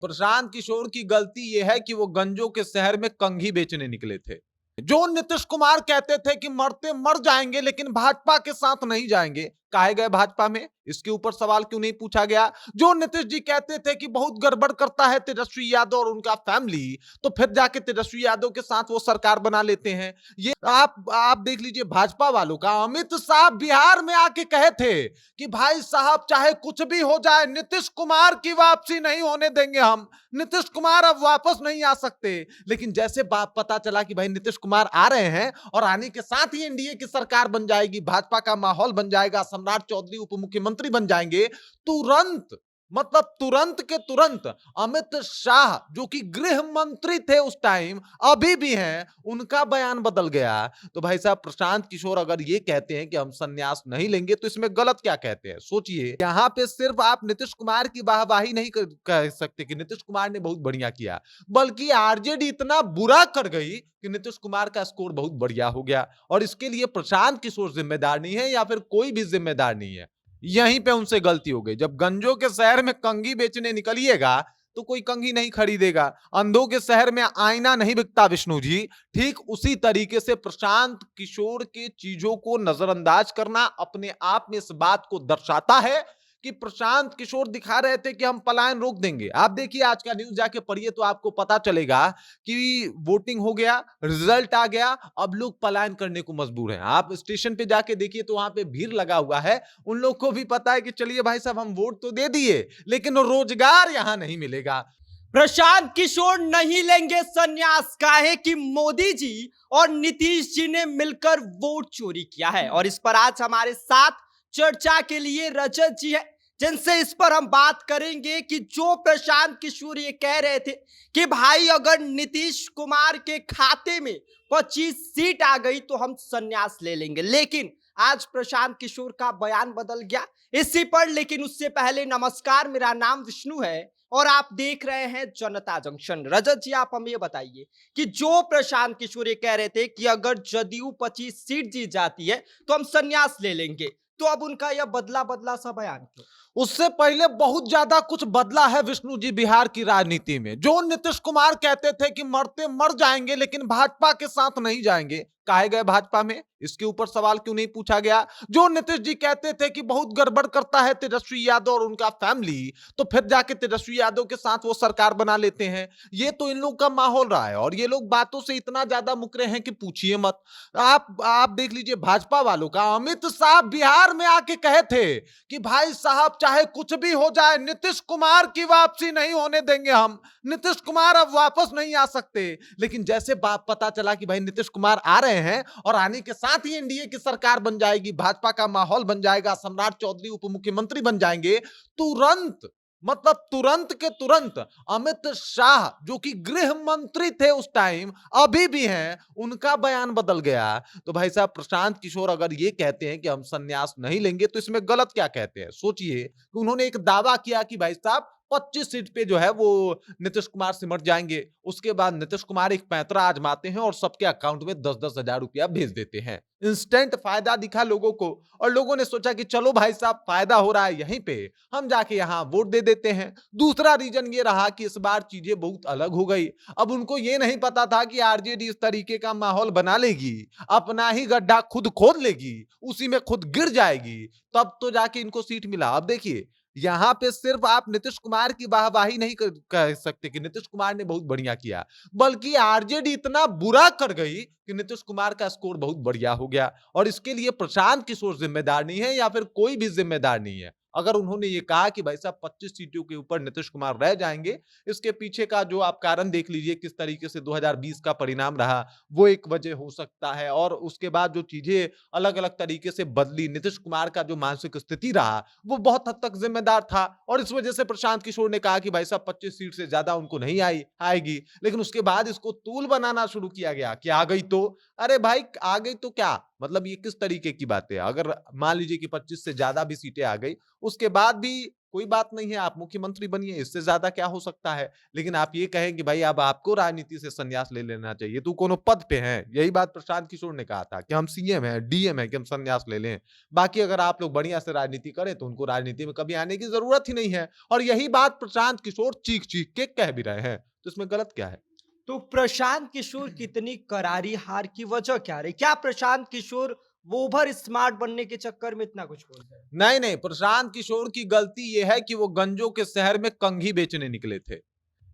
प्रशांत किशोर की गलती यह है कि वो गंजों के शहर में कंघी बेचने निकले थे। जो नीतीश कुमार कहते थे कि मरते मर जाएंगे लेकिन भाजपा के साथ नहीं जाएंगे, काहे गए भाजपा में? इसके ऊपर सवाल क्यों नहीं पूछा गया? जो नीतीश जी कहते थे कि बहुत गड़बड़ करता है तेजस्वी यादव और उनका फैमिली, तो फिर जाके तेजस्वी यादव के साथ वो सरकार बना लेते हैं। ये आप देख लीजिए भाजपा वालों का। अमित शाह बिहार में आके कहे थे कि भाई साहब चाहे कुछ भी हो जाए, नीतीश कुमार की वापसी नहीं होने देंगे हम। नीतीश कुमार अब वापस नहीं आ सकते। लेकिन जैसे बात पता चला कि भाई नीतीश कुमार आ रहे हैं और आने के साथ ही एनडीए की सरकार बन जाएगी, भाजपा का माहौल बन जाएगा, सम्राट चौधरी उप मुख्यमंत्री बन जाएंगे, तुरंत मतलब तुरंत के तुरंत अमित शाह जो कि गृह मंत्री थे उस टाइम, अभी भी हैं, उनका बयान बदल गया। तो भाई साहब प्रशांत किशोर अगर ये कहते हैं कि हम संन्यास नहीं लेंगे तो इसमें गलत क्या कहते हैं? सोचिए, यहां पे सिर्फ आप नीतीश कुमार की वाहवाही नहीं कह सकते कि नीतीश कुमार ने बहुत बढ़िया किया, बल्कि आरजेडी इतना बुरा कर गई कि नीतीश कुमार का स्कोर बहुत बढ़िया हो गया। और इसके लिए प्रशांत किशोर जिम्मेदार नहीं है या फिर कोई भी जिम्मेदार नहीं है। यहीं पे उनसे गलती हो गई। जब गंजों के शहर में कंघी बेचने निकलिएगा तो कोई कंघी नहीं खरीदेगा। अंधों के शहर में आईना नहीं बिकता विष्णु जी। ठीक उसी तरीके से प्रशांत किशोर के चीजों को नजरअंदाज करना अपने आप में इस बात को दर्शाता है कि प्रशांत किशोर दिखा रहे थे कि हम पलायन रोक देंगे। आप देखिए आज का न्यूज जाके पढ़िए तो आपको पता चलेगा कि वोटिंग हो गया, रिजल्ट आ गया, अब लोग पलायन करने को मजबूर हैं। आप स्टेशन पे जाके देखिए तो वहां पे भीड़ लगा हुआ है। उन लोग को भी पता है कि चलिए भाई साहब हम वोट तो दे दिए लेकिन रोजगार यहां नहीं मिलेगा। प्रशांत किशोर नहीं लेंगे संन्यास, काहे कि मोदी जी और नीतीश जी ने मिलकर वोट चोरी किया है। और इस पर आज हमारे साथ चर्चा के लिए रजत जी है, जिनसे इस पर हम बात करेंगे कि जो प्रशांत किशोर ये कह रहे थे कि भाई अगर नीतीश कुमार के खाते में 25 सीट आ गई तो हम संन्यास ले लेंगे, लेकिन आज प्रशांत किशोर का बयान बदल गया इसी पर। लेकिन उससे पहले नमस्कार, मेरा नाम विष्णु है और आप देख रहे हैं जनता जंक्शन। रजत जी आप हमें ये बताइए कि जो प्रशांत किशोर ये कह रहे थे कि अगर जदयू 25 सीट जीत जाती है तो हम संन्यास ले लेंगे, तो अब उनका यह बदला बदला सा बयान क्यों? उससे पहले बहुत ज्यादा कुछ बदला है विष्णु जी बिहार की राजनीति में। जो नीतीश कुमार कहते थे कि मरते मर जाएंगे लेकिन भाजपा के साथ नहीं जाएंगे, काहे गए भाजपा में? इसके ऊपर सवाल क्यों नहीं पूछा गया? जो नीतीश जी कहते थे कि बहुत गड़बड़ करता है तेजस्वी यादव और उनका फैमिली, तो फिर जाके तेजस्वी यादव के साथ वो सरकार बना लेते हैं। ये तो इन लोग का माहौल रहा है और ये लोग बातों से इतना ज्यादा मुकरे हैं कि पूछिए मत। आप देख लीजिए भाजपा वालों का। अमित शाह बिहार में आके कहे थे कि भाई साहब चाहे कुछ भी हो जाए, नीतीश कुमार की वापसी नहीं होने देंगे हम। नीतीश कुमार अब वापस नहीं आ सकते। लेकिन जैसे बात पता चला कि भाई नीतीश कुमार आ रहे हैं और आने के साथ ही एनडीए की सरकार बन जाएगी, भाजपा का माहौल बन जाएगा, सम्राट चौधरी उप मुख्यमंत्री बन जाएंगे, तुरंत मतलब तुरंत के तुरंत अमित शाह जो कि गृह मंत्री थे उस टाइम, अभी भी हैं, उनका बयान बदल गया। तो भाई साहब प्रशांत किशोर अगर ये कहते हैं कि हम संन्यास नहीं लेंगे तो इसमें गलत क्या कहते हैं? सोचिए कि उन्होंने एक दावा किया कि भाई साहब 25 सीट पे जो है वो नीतीश कुमार सिमट जाएंगे। उसके बाद नीतीश कुमार एक पैंतरा आजमाते हैं और सबके अकाउंट में 10-10 हजार रुपया भेज देते हैं। इंस्टेंट फायदा दिखा लोगों को और लोगों ने सोचा कि चलो भाई साहब फायदा हो रहा है यहीं पे, हम जाके यहां वोट दे देते हैं। दूसरा रीजन ये रहा कि इस बार चीजें बहुत अलग हो गई। अब उनको ये नहीं पता था कि आरजेडी इस तरीके का माहौल बना लेगी, अपना ही गड्ढा खुद खोद लेगी, उसी में खुद गिर जाएगी, तब तो जाके इनको सीट मिला। अब देखिए यहां पे सिर्फ आप नीतीश कुमार की वाहवाही नहीं कह सकते कि नीतीश कुमार ने बहुत बढ़िया किया, बल्कि आरजेडी इतना बुरा कर गई कि नीतीश कुमार का स्कोर बहुत बढ़िया हो गया। और इसके लिए प्रशांत किशोर जिम्मेदार नहीं है या फिर कोई भी जिम्मेदार नहीं है। अगर उन्होंने ये कहा कि भाई साहब 25 सीटों के ऊपर नीतीश कुमार रह जाएंगे, इसके पीछे का जो आप कारण देख लीजिए किस तरीके से 2020 का परिणाम रहा, वो एक वजह हो सकता है। और उसके बाद जो चीजें अलग अलग तरीके से बदली, नीतीश कुमार का जो मानसिक स्थिति रहा वो बहुत हद तक जिम्मेदार था। और इस वजह से प्रशांत किशोर ने कहा कि भाई साहब 25 सीट से ज्यादा उनको नहीं आएगी। लेकिन उसके बाद इसको तूल बनाना शुरू किया गया कि आ गई तो, अरे भाई आ गई तो क्या मतलब, ये किस तरीके की बात है? अगर मान लीजिए कि 25 से ज्यादा भी सीटें आ गई, उसके बाद भी कोई बात नहीं है, आप मुख्यमंत्री बनिए, इससे ज्यादा क्या हो सकता है। लेकिन आप ये कहें कि भाई अब आपको राजनीति से संन्यास ले लेना चाहिए, तू कोनो पद पे है, यही बात प्रशांत किशोर ने कहा था कि हम सीएम हैं, डीएम हैं कि हम संन्यास ले लें। बाकी अगर आप लोग बढ़िया से राजनीति करें तो उनको राजनीति में कभी आने की जरूरत ही नहीं है। और यही बात प्रशांत किशोर चीख चीख के कह भी रहे हैं, तो इसमें गलत क्या है। तो प्रशांत किशोर कितनी करारी हार की वजह क्या रही? क्या प्रशांत किशोर वो ओवर स्मार्ट बनने के चक्कर में इतना कुछ बोल रहे हैं? नहीं नहीं, प्रशांत किशोर की गलती यह है कि वो गंजों के शहर में कंघी बेचने निकले थे।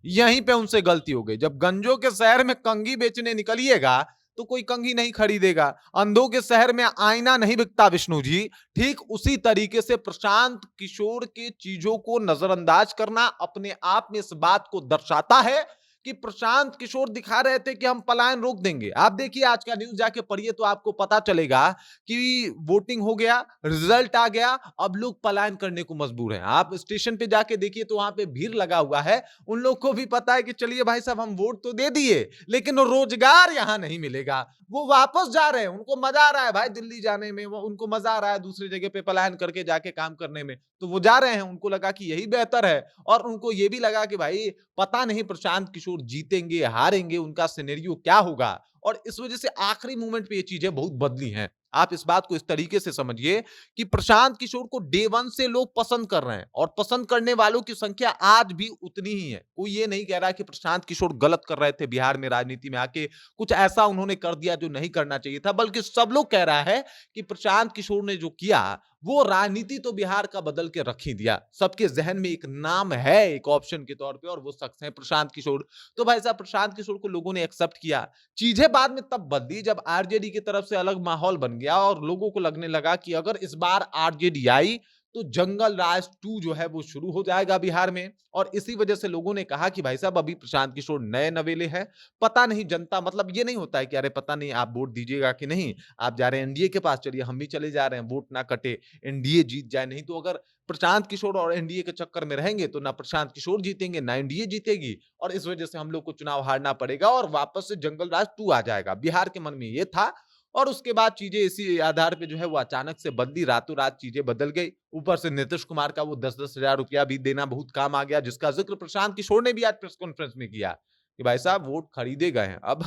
यहीं पे उनसे गलती हो गई। जब गंजों के शहर में कंघी बेचने निकलिएगा तो कोई कंघी नहीं खरीदेगा। अंधों के शहर में आईना नहीं बिकता विष्णु जी। ठीक उसी तरीके से प्रशांत किशोर के चीजों को नजरअंदाज करना अपने आप में इस बात को दर्शाता है कि प्रशांत किशोर दिखा रहे थे कि हम पलायन रोक देंगे। आप देखिए आज का न्यूज जाके पढ़िए तो आपको पता चलेगा कि वोटिंग हो गया, रिजल्ट आ गया, अब लोग पलायन करने को मजबूर हैं। आप स्टेशन पे जाके देखिए तो वहां पे भीड़ लगा हुआ है। उन लोग को भी पता है कि चलिए भाई साहब हम वोट तो दे दिए लेकिन रोजगार यहां नहीं मिलेगा। वो वापस जा रहे हैं, उनको मजा आ रहा है भाई दिल्ली जाने में, वो उनको मजा आ रहा है दूसरी जगह पे पलायन करके जाके काम करने में, तो वो जा रहे हैं। उनको लगा कि यही बेहतर है और उनको ये भी लगा कि भाई पता नहीं प्रशांत किशोर जीतेंगे हारेंगे, उनका सिनेरियो क्या होगा। और इस वजह से आखिरी मोमेंट पे ये चीजें बहुत बदली हैं। आप इस बात को इस तरीके से समझिए कि प्रशांत किशोर को डे वन से लोग पसंद कर रहे हैं और पसंद करने वालों की संख्या आज भी उतनी ही है। कोई ये नहीं कह रहा कि प्रशांत किशोर गलत कर रहे थे बिहार में राजनीति में आके, कुछ ऐसा उन्होंने कर दिया जो नहीं करना चाहिए था, बल्कि सब लोग कह रहा है कि प्रशांत किशोर ने जो किया वो राजनीति तो बिहार का बदल के रख ही दिया। सबके जहन में एक नाम है एक ऑप्शन के तौर पे और वो शख्स है प्रशांत किशोर। तो भाई साहब प्रशांत किशोर को लोगों ने एक्सेप्ट किया। चीजें बाद में तब बदली जब आरजेडी की तरफ से अलग माहौल बन गया और लोगों को लगने लगा कि अगर इस बार आरजेडी आई तो जंगल राज 2 जो है वो शुरू हो जाएगा बिहार में। और इसी वजह से लोगों ने कहा कि भाई साहब अभी प्रशांत किशोर नए नवेले हैं, पता नहीं जनता, मतलब ये नहीं होता है कि अरे पता नहीं आप वोट दीजिएगा कि नहीं, आप जा रहे हैं एनडीए के पास, चलिए हम भी चले जा रहे हैं, वोट ना कटे, एनडीए जीत जाए। नहीं तो अगर प्रशांत किशोर और एनडीए के चक्कर में रहेंगे तो ना प्रशांत किशोर जीतेंगे ना एनडीए जीतेगी और इस वजह से हम लोग को चुनाव हारना पड़ेगा और वापस से जंगल राज 2 आ जाएगा। बिहार के मन में ये था और उसके बाद चीजें इसी आधार पे जो है वो अचानक से बदली, रातों रात चीजें बदल गई। ऊपर से नीतीश कुमार का वो 10-10 हजार रुपया भी देना बहुत काम आ गया, जिसका जिक्र प्रशांत किशोर ने भी आज प्रेस कॉन्फ्रेंस में किया कि भाई साहब वोट खरीदे गए हैं। अब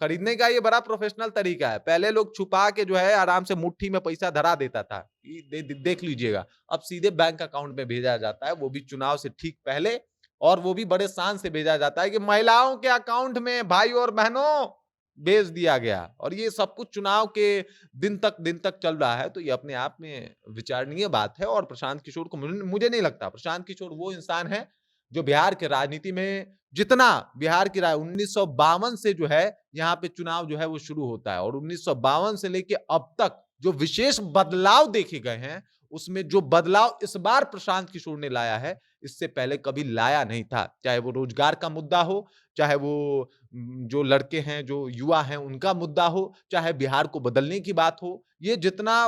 खरीदने का ये बड़ा प्रोफेशनल तरीका है। पहले लोग छुपा के जो है आराम से मुट्ठी में पैसा धरा देता था कि देख लीजिएगा, अब सीधे बैंक अकाउंट में भेजा जाता है, वो भी चुनाव से ठीक पहले, और वो भी बड़े शान से भेजा जाता है कि महिलाओं के अकाउंट में भाई और बहनों भेज दिया गया। और ये सब कुछ चुनाव के दिन तक चल रहा है। तो ये अपने आप में विचारणीय बात है। और प्रशांत किशोर को मुझे नहीं लगता, प्रशांत किशोर वो इंसान है जो बिहार के राजनीति में, जितना बिहार की 1952 से जो है यहाँ पे चुनाव जो है वो शुरू होता है और 1952 से लेके अब तक जो विशेष बदलाव देखे गए हैं, उसमें जो बदलाव इस बार प्रशांत किशोर ने लाया है, इससे पहले कभी लाया नहीं था। चाहे वो रोजगार का मुद्दा हो, चाहे वो जो लड़के हैं, जो युवा हैं, उनका मुद्दा हो, चाहे बिहार को बदलने की बात हो, ये जितना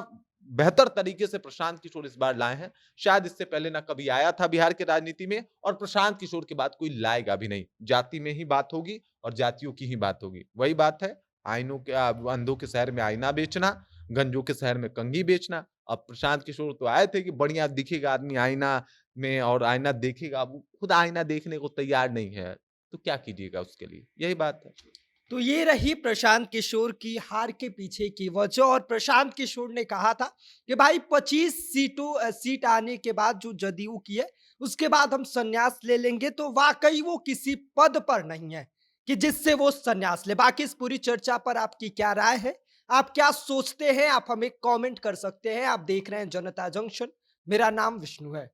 बेहतर तरीके से प्रशांत किशोर इस बार लाए हैं, शायद इससे पहले ना कभी आया था बिहार की राजनीति में और प्रशांत किशोर के बाद कोई लाएगा भी नहीं। जाति में ही बात होगी और जातियों की ही बात होगी। वही बात है, आइनों के अंधों के शहर में आईना बेचना, गंजों के शहर में कंघी बेचना। अब प्रशांत किशोर तो आए थे कि बढ़िया दिखेगा आदमी आईना में और आईना देखेगा, वो खुद आईना देखने को तैयार नहीं है, तो क्या कीजिएगा उसके लिए, यही बात है। तो ये रही प्रशांत किशोर की हार के पीछे की वजह। और प्रशांत किशोर ने कहा था कि भाई 25 सीट आने के बाद जो जदयू की है उसके बाद हम संन्यास ले लेंगे। तो वाकई वो किसी पद पर नहीं है कि जिससे वो संन्यास ले। बाकी इस पूरी चर्चा पर आपकी क्या राय है, आप क्या सोचते हैं, आप हमें कमेंट कर सकते हैं। आप देख रहे हैं जनता जंक्शन, मेरा नाम विष्णु है।